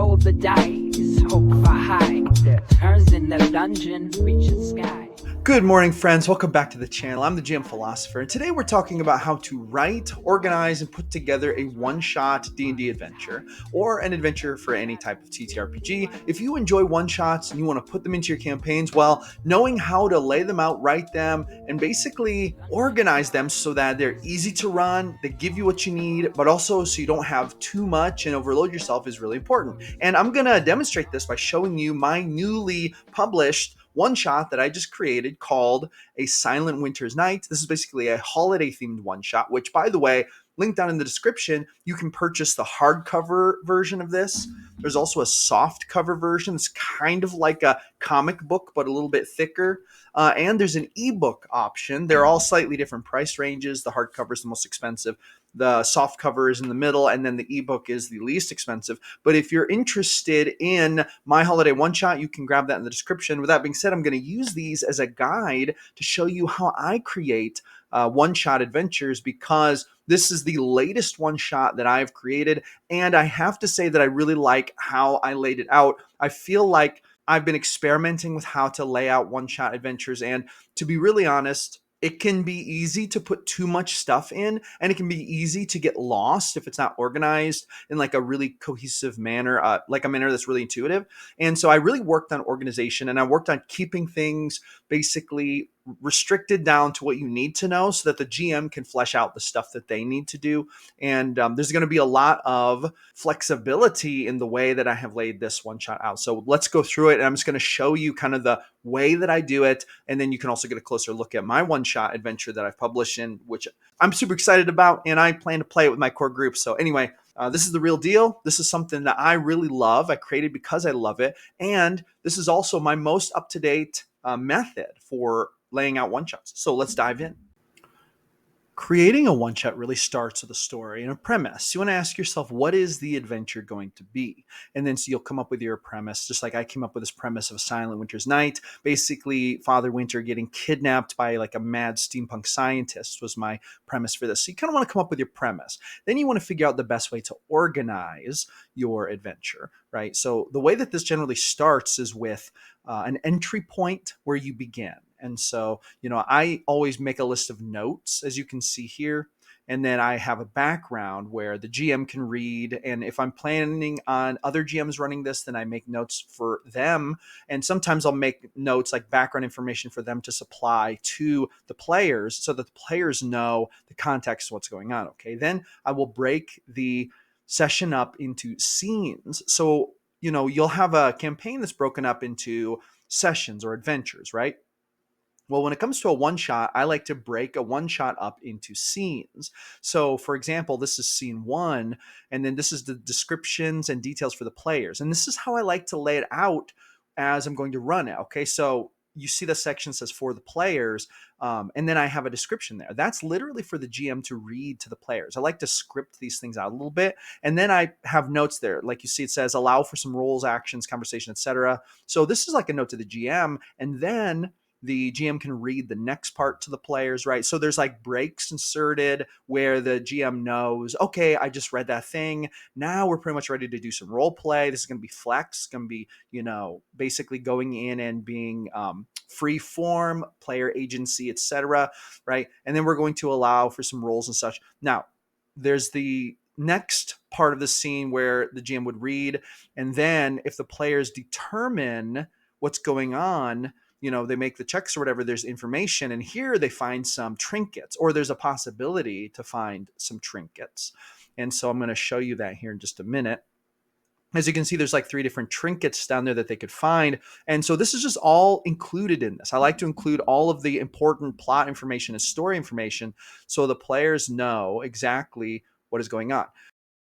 roll the dice, hope for high. Turns in the dungeon, reaches sky. Good morning, friends. Welcome back to the channel. I'm the GM Philosopher, and today we're talking about how to write, organize, and put together a one-shot D&D adventure, or an adventure for any type of TTRPG. If you enjoy one-shots and you want to put them into your campaigns, well, knowing how to lay them out, write them, and basically organize them so that they're easy to run, they give you what you need, but also so you don't have too much and overload yourself is really important. And I'm going to demonstrate this by showing you my newly published one shot that I just created called A Silent Winter's Night. This is basically a holiday themed one shot, which, by the way, linked down in the description, you can purchase the hardcover version of this. There's also a soft cover version. It's kind of like a comic book, but a little bit thicker. And there's an ebook option. They're all slightly different price ranges. The hardcover is the most expensive. The soft cover is in the middle, and then the ebook is the least expensive. But if you're interested in my holiday one-shot, you can grab that in the description. With that being said, I'm going to use these as a guide to show you how I create one-shot adventures, because this is the latest one-shot that I've created, and I have to say that I really like how I laid it out. I feel like I've been experimenting with how to lay out one-shot adventures, and to be really honest, it can be easy to put too much stuff in, and it can be easy to get lost if it's not organized in like a really cohesive manner, like a manner that's really intuitive. And so I really worked on organization, and I worked on keeping things basically restricted down to what you need to know so that the GM can flesh out the stuff that they need to do. And there's going to be a lot of flexibility in the way that I have laid this one shot out. So let's go through it. And I'm just going to show you kind of the way that I do it. And then you can also get a closer look at my one shot adventure that I've published in, which I'm super excited about. And I plan to play it with my core group. So anyway, this is the real deal. This is something that I really love. I created because I love it. And this is also my most up-to-date method for laying out one-shots. So let's dive in. Creating a one-shot really starts with a story and a premise. You want to ask yourself, what is the adventure going to be? And then so you'll come up with your premise, just like I came up with this premise of Silent Winter's Night. Basically, Father Winter getting kidnapped by like a mad steampunk scientist was my premise for this. So you kind of want to come up with your premise. Then you want to figure out the best way to organize your adventure, right? So the way that this generally starts is with an entry point where you begin. And so, I always make a list of notes, as you can see here. And then I have a background where the GM can read. And if I'm planning on other GMs running this, then I make notes for them. And sometimes I'll make notes like background information for them to supply to the players so that the players know the context of what's going on. Okay. Then I will break the session up into scenes. So, you'll have a campaign that's broken up into sessions or adventures, right? Well, when it comes to a one-shot, I like to break a one-shot up into scenes. So, for example, this is scene 1, and then this is the descriptions and details for the players. And this is how I like to lay it out as I'm going to run it. Okay, so you see the section says for the players, and then I have a description there. That's literally for the GM to read to the players. I like to script these things out a little bit, and then I have notes there. Like you see, it says allow for some roles, actions, conversation, etc. So this is like a note to the GM, and then the GM can read the next part to the players, right? So there's like breaks inserted where the GM knows, okay, I just read that thing. Now we're pretty much ready to do some role play. This is going to be flex, it's going to be, basically going in and being free form, player agency, etc., right? And then we're going to allow for some roles and such. Now, there's the next part of the scene where the GM would read, and then if the players determine what's going on, they make the checks or whatever, there's information, and here they find some trinkets, or there's a possibility to find some trinkets. And so I'm going to show you that here in just a minute. As you can see, there's like 3 different trinkets down there that they could find. And so this is just all included in this. I like to include all of the important plot information and story information so the players know exactly what is going on.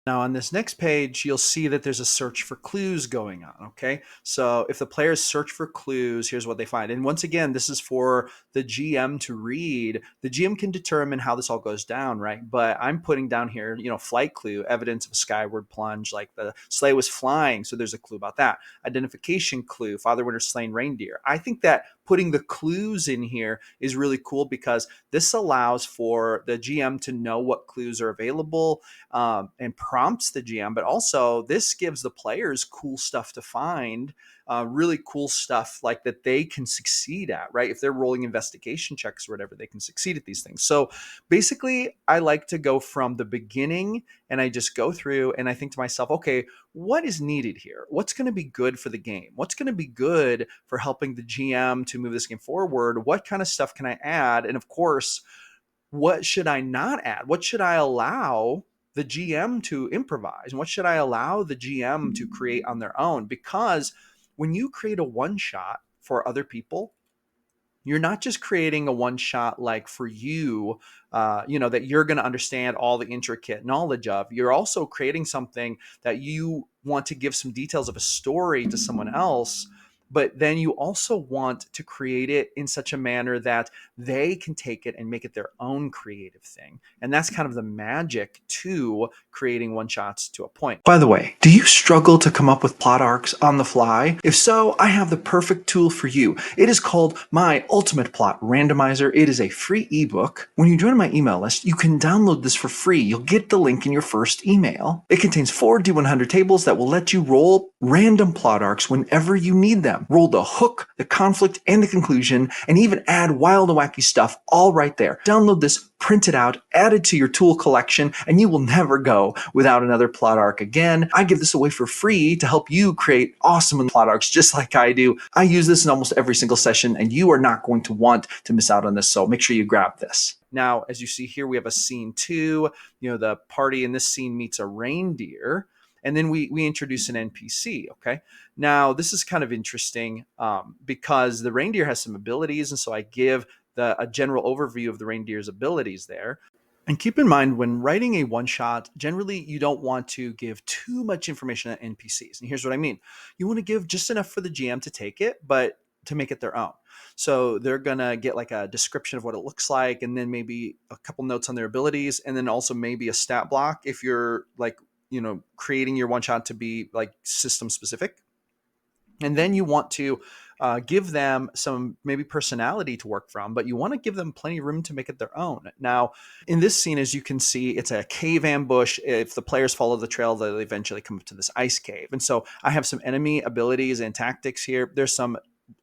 Now on this next page, you'll see that there's a search for clues going on, okay? So if the players search for clues, here's what they find. And once again, this is for the GM to read. The GM can determine how this all goes down, right? But I'm putting down here, flight clue, evidence of a skyward plunge, like the sleigh was flying, so there's a clue about that. Identification clue, Father Winter's slain reindeer. I think that putting the clues in here is really cool because this allows for the GM to know what clues are available and prompts the GM, but also this gives the players cool stuff to find, really cool stuff like that they can succeed at, right? If they're rolling investigation checks or whatever, they can succeed at these things. So basically, I like to go from the beginning and I just go through and I think to myself, okay, what is needed here? What's going to be good for the game? What's going to be good for helping the GM to move this game forward? What kind of stuff can I add? And of course, what should I not add? What should I allow the GM to improvise? And what should I allow the GM to create on their own? Because when you create a one shot for other people, you're not just creating a one shot like for you, that you're going to understand all the intricate knowledge of. You're also creating something that you want to give some details of a story to someone else, but then you also want to create it in such a manner that they can take it and make it their own creative thing. And that's kind of the magic to creating one shots to a point. By the way, do you struggle to come up with plot arcs on the fly? If so, I have the perfect tool for you. It is called my Ultimate Plot Randomizer. It is a free ebook. When you join my email list, you can download this for free. You'll get the link in your first email. It contains 4 D100 tables that will let you roll random plot arcs whenever you need them. Roll the hook, the conflict, and the conclusion, and even add wild and wacky stuff all right there. Download this, print it out, add it to your tool collection, and you will never go without another plot arc again. I give this away for free to help you create awesome plot arcs just like I do. I use this in almost every single session, and you are not going to want to miss out on this, so make sure you grab this. Now, as you see here, we have a scene 2. The party in this scene meets a reindeer, and then we introduce an NPC, okay? Now, this is kind of interesting because the reindeer has some abilities, and so I give a general overview of the reindeer's abilities there. And keep in mind, when writing a one shot, generally you don't want to give too much information to NPCs. And here's what I mean. You want to give just enough for the GM to take it, but to make it their own. So they're going to get like a description of what it looks like, and then maybe a couple notes on their abilities, and then also maybe a stat block if you're like, creating your one shot to be like system specific. And then you want to give them some maybe personality to work from, but you want to give them plenty of room to make it their own. Now, in this scene, as you can see, it's a cave ambush. If the players follow the trail, they'll eventually come up to this ice cave. And so I have some enemy abilities and tactics here. There's some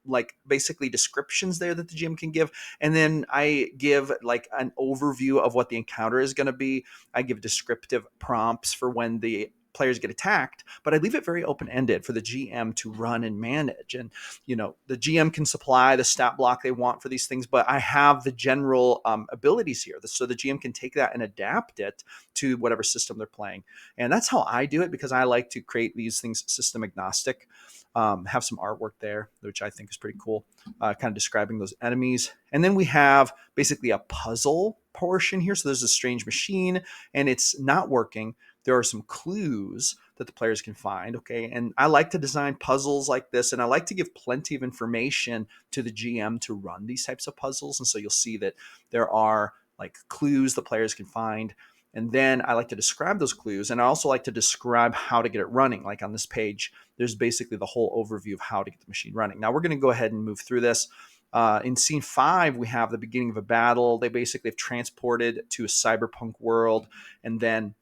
like basically descriptions there that the GM can give. And then I give like an overview of what the encounter is going to be. I give descriptive prompts for when the players get attacked, but I leave it very open-ended for the GM to run and manage. And, the GM can supply the stat block they want for these things, but I have the general abilities here. So the GM can take that and adapt it to whatever system they're playing. And that's how I do it because I like to create these things system agnostic. Have some artwork there, which I think is pretty cool, kind of describing those enemies. And then we have basically a puzzle portion here. So there's a strange machine and it's not working. There are some clues that the players can find, okay? And I like to design puzzles like this, and I like to give plenty of information to the GM to run these types of puzzles. And so you'll see that there are like clues the players can find. And then I like to describe those clues, and I also like to describe how to get it running. Like on this page, there's basically the whole overview of how to get the machine running. Now we're going to go ahead and move through this. In scene 5, we have the beginning of a battle. They basically have transported to a cyberpunk world, and then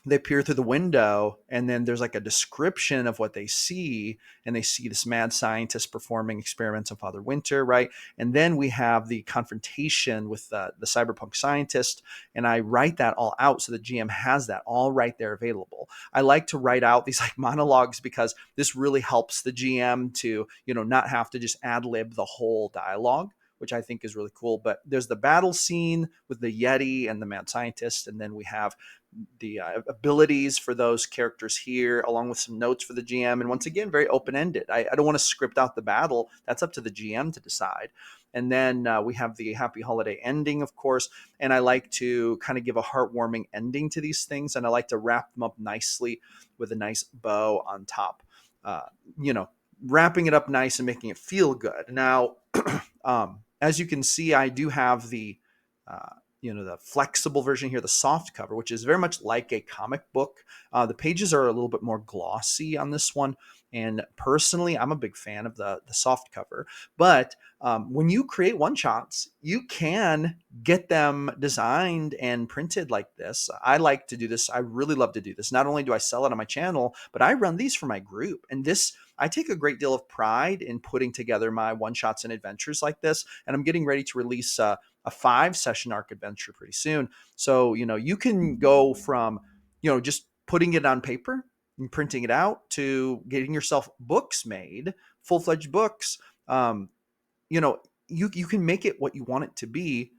they peer through the window, and then there's like a description of what they see, and they see this mad scientist performing experiments on Father Winter, right? And then we have the confrontation with the cyberpunk scientist, and I write that all out so the GM has that all right there available. I like to write out these like monologues because this really helps the GM to, not have to just ad lib the whole dialogue, which I think is really cool. But there's the battle scene with the Yeti and the mad scientist, and then we have the abilities for those characters here, along with some notes for the GM. And once again, very open-ended. I don't want to script out the battle. That's up to the GM to decide. And then we have the happy holiday ending, of course. And I like to kind of give a heartwarming ending to these things. And I like to wrap them up nicely with a nice bow on top. Wrapping it up nice and making it feel good. Now, as you can see, I do have the the flexible version here, the soft cover, which is very much like a comic book. The pages are a little bit more glossy on this one. And personally, I'm a big fan of the soft cover. But when you create one shots, you can get them designed and printed like this. I like to do this. I really love to do this. Not only do I sell it on my channel, but I run these for my group. And I take a great deal of pride in putting together my one shots and adventures like this. And I'm getting ready to release a 5-session arc adventure pretty soon. So, you can go from, just putting it on paper and printing it out to getting yourself books made, full-fledged books. You know, you can make it what you want it to be,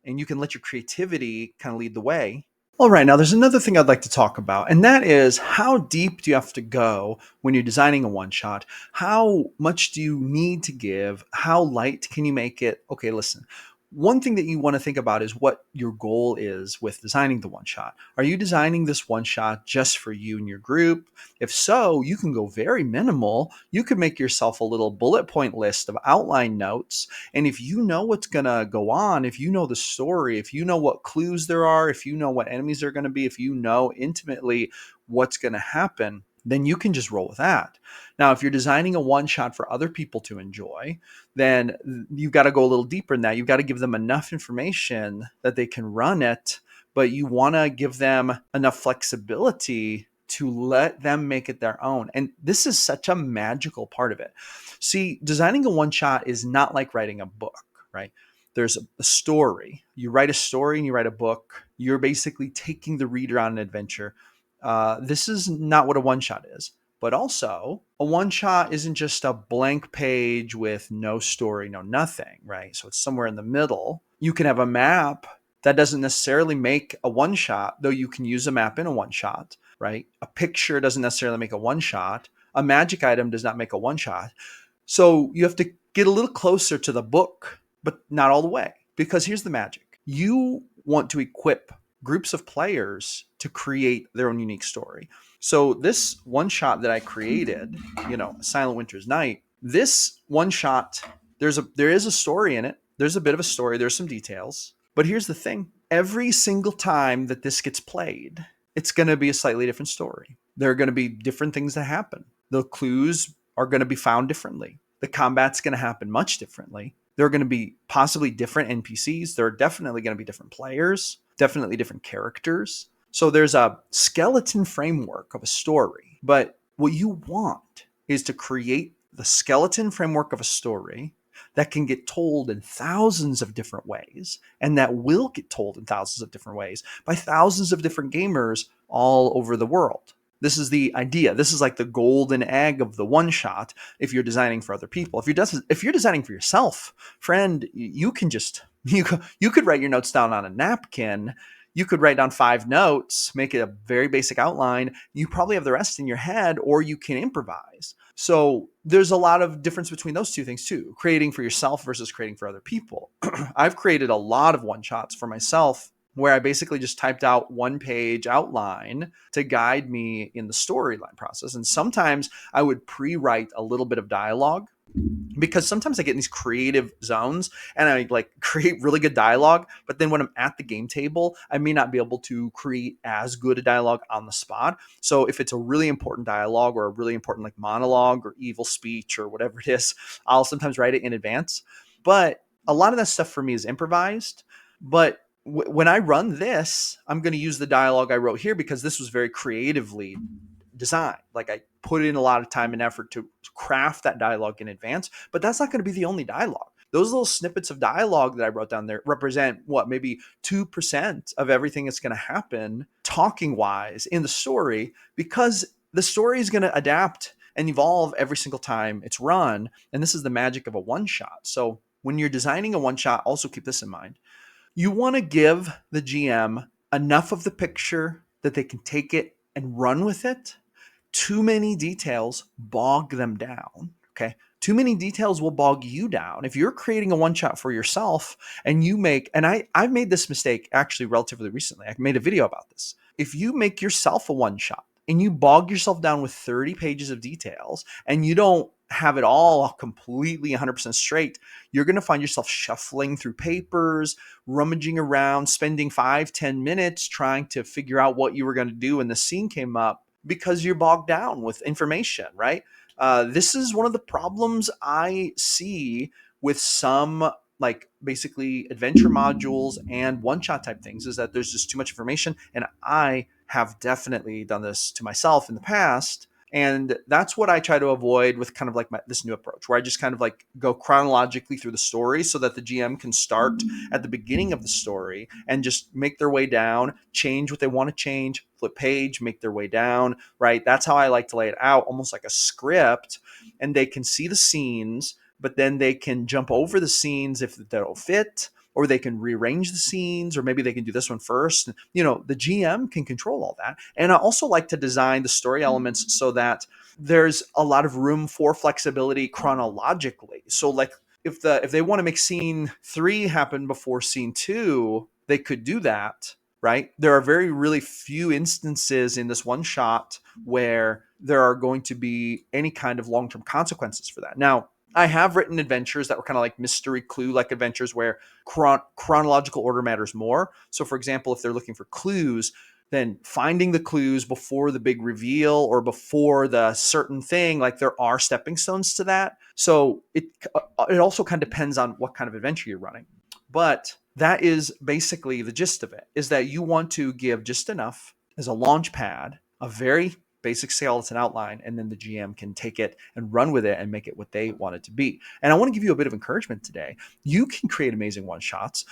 and you can let your creativity kind of lead the way. All right, now there's another thing I'd like to talk about, and that is how deep do you have to go when you're designing a one shot? How much do you need to give? How light can you make it? Okay, listen. One thing that you want to think about is what your goal is with designing the one shot. Are you designing this one shot just for you and your group? If so, you can go very minimal. You could make yourself a little bullet point list of outline notes. And if you know what's going to go on, if you know the story, if you know what clues there are, if you know what enemies are going to be, if you know intimately what's going to happen, then you can just roll with that. Now, if you're designing a one shot for other people to enjoy, then you've got to go a little deeper in that. You've got to give them enough information that they can run it, but you want to give them enough flexibility to let them make it their own. And this is such a magical part of it. See, designing a one shot is not like writing a book, right? There's a story. You write a story and you write a book. You're basically taking the reader on an adventure. This is not what a one shot is. But also, a one shot isn't just a blank page with no story, no nothing, right? So it's somewhere in the middle. You can have a map that doesn't necessarily make a one shot, though you can use a map in a one shot, right? A picture doesn't necessarily make a one shot. A magic item does not make a one shot. So you have to get a little closer to the book, but not all the way. Because here's the magic. You want to equip groups of players to create their own unique story. So this one shot that I created, Silent Winter's Night, this one shot, there is a story in it. There's a bit of a story. There's some details. But here's the thing. Every single time that this gets played, it's going to be a slightly different story. There are going to be different things that happen. The clues are going to be found differently. The combat's going to happen much differently. There are going to be possibly different NPCs. There are definitely going to be different players, definitely different characters. So there's a skeleton framework of a story, but what you want is to create the skeleton framework of a story that can get told in thousands of different ways, and that will get told in thousands of different ways by thousands of different gamers all over the world. This is the idea. This is like the golden egg of the one shot if you're designing for other people. If you're designing for yourself, friend, you could write your notes down on a napkin. You could write down 5 notes, make it a very basic outline. You probably have the rest in your head, or you can improvise. So there's a lot of difference between those two things too, creating for yourself versus creating for other people. I've created a lot of one shots for myself where I basically just typed out 1-page outline to guide me in the storyline process. And sometimes I would pre-write a little bit of dialogue, because sometimes I get in these creative zones and I create really good dialogue, but then when I'm at the game table, I may not be able to create as good a dialogue on the spot. So if it's a really important dialogue or a really important monologue or evil speech or whatever it is, I'll sometimes write it in advance. But a lot of that stuff for me is improvised. But when I run this, I'm going to use the dialogue I wrote here because this was very creatively designed. I put in a lot of time and effort to craft that dialogue in advance, but that's not going to be the only dialogue. Those little snippets of dialogue that I wrote down there represent maybe 2% of everything that's going to happen talking wise in the story, because the story is going to adapt and evolve every single time it's run. And this is the magic of a one shot. So when you're designing a one shot, also keep this in mind. You want to give the GM enough of the picture that they can take it and run with it. Too many details bog them down. Okay. Too many details will bog you down. If you're creating a one shot for yourself and I've made this mistake actually relatively recently. I made a video about this. If you make yourself a one shot and you bog yourself down with 30 pages of details and you don't have it all completely 100% straight, you're going to find yourself shuffling through papers, rummaging around, spending 5-10 minutes trying to figure out what you were going to do when the scene came up because you're bogged down with information, right? This is one of the problems I see with some, like, basically adventure modules and one-shot type things, is that there's just too much information. And I have definitely done this to myself in the past. And that's what I try to avoid with kind of like this new approach, where I just kind of like go chronologically through the story so that the GM can start at the beginning of the story and just make their way down, change what they want to change, flip page, make their way down, right? That's how I like to lay it out, almost like a script. And they can see the scenes, but then they can jump over the scenes if they don't fit, or they can rearrange the scenes, or maybe they can do this one first. The GM can control all that. And I also like to design the story elements so that there's a lot of room for flexibility chronologically. So like if they want to make scene 3 happen before scene 2, they could do that, right? There are very really few instances in this one shot where there are going to be any kind of long-term consequences for that. Now, I have written adventures that were kind of like mystery clue like adventures where chronological order matters more. So for example, if they're looking for clues, then finding the clues before the big reveal or before the certain thing, like there are stepping stones to that. So it also kind of depends on what kind of adventure you're running. But that is basically the gist of it, is that you want to give just enough as a launch pad, a very basic skeleton outline, and then the GM can take it and run with it and make it what they want it to be. And I want to give you a bit of encouragement today. You can create amazing one-shots.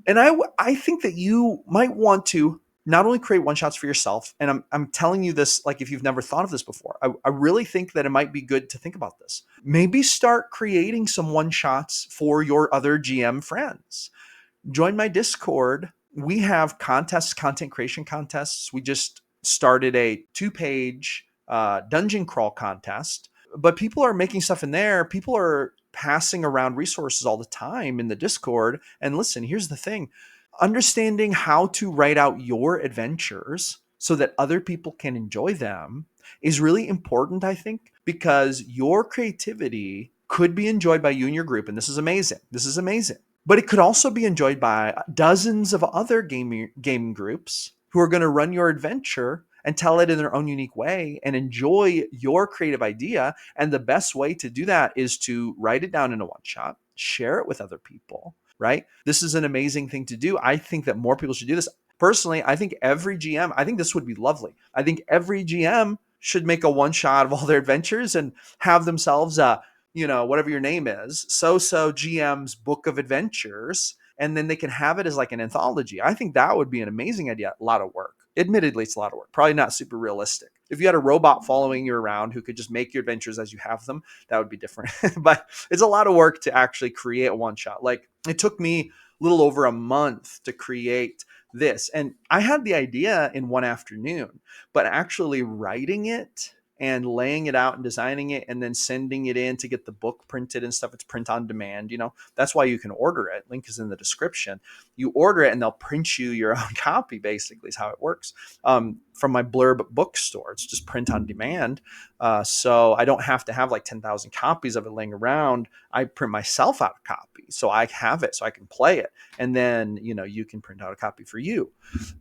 And I think that you might want to not only create one-shots for yourself, and I'm telling you this like if you've never thought of this before, I really think that it might be good to think about this. Maybe start creating some one-shots for your other GM friends. Join my Discord. We have contests, content creation contests. We just started a 2-page dungeon crawl contest, but people are making stuff in there. People are passing around resources all the time in the Discord. And listen, here's the thing. Understanding how to write out your adventures so that other people can enjoy them is really important, I think, because your creativity could be enjoyed by you and your group. And this is amazing. This is amazing. But it could also be enjoyed by dozens of other game groups who are going to run your adventure and tell it in their own unique way and enjoy your creative idea. And the best way to do that is to write it down in a one-shot, share it with other people, right? This is an amazing thing to do. I think that more people should do this. Personally, I think every GM, I think this would be lovely. I think every GM should make a one-shot of all their adventures and have themselves whatever your name is, so GM's Book of Adventures, and then they can have it as like an anthology. I think that would be an amazing idea. A lot of work. Admittedly, it's a lot of work. Probably not super realistic. If you had a robot following you around who could just make your adventures as you have them, that would be different. But it's a lot of work to actually create a one-shot. Like, it took me a little over a month to create this. And I had the idea in one afternoon, but actually writing it and laying it out and designing it and then sending it in to get the book printed and stuff. It's print on demand. That's why you can order it. Link is in the description. You order it and they'll print you your own copy, basically, is how it works. From my Blurb bookstore, it's just print on demand. So I don't have to have like 10,000 copies of it laying around. I print myself out a copy. So I have it so I can play it. And then, you can print out a copy for you.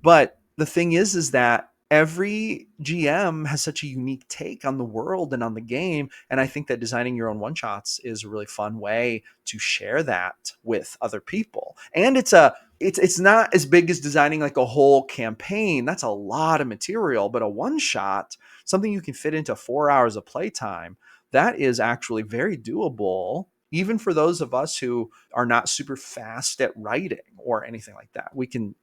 But the thing is that every GM has such a unique take on the world and on the game. And I think that designing your own one-shots is a really fun way to share that with other people. And it's not as big as designing like a whole campaign. That's a lot of material, but a one-shot, something you can fit into 4 hours of playtime, that is actually very doable, even for those of us who are not super fast at writing or anything like that. We can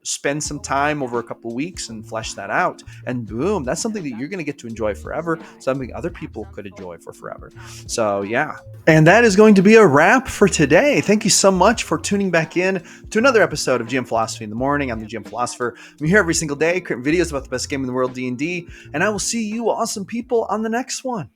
spend some time over a couple of weeks and flesh that out. And boom, that's something that you're going to get to enjoy forever, something other people could enjoy for forever. So yeah. And that is going to be a wrap for today. Thank you so much for tuning back in to another episode of GM Philosophy in the Morning. I'm the GM Philosopher. I'm here every single day creating videos about the best game in the world, D&D. And I will see you awesome people on the next one.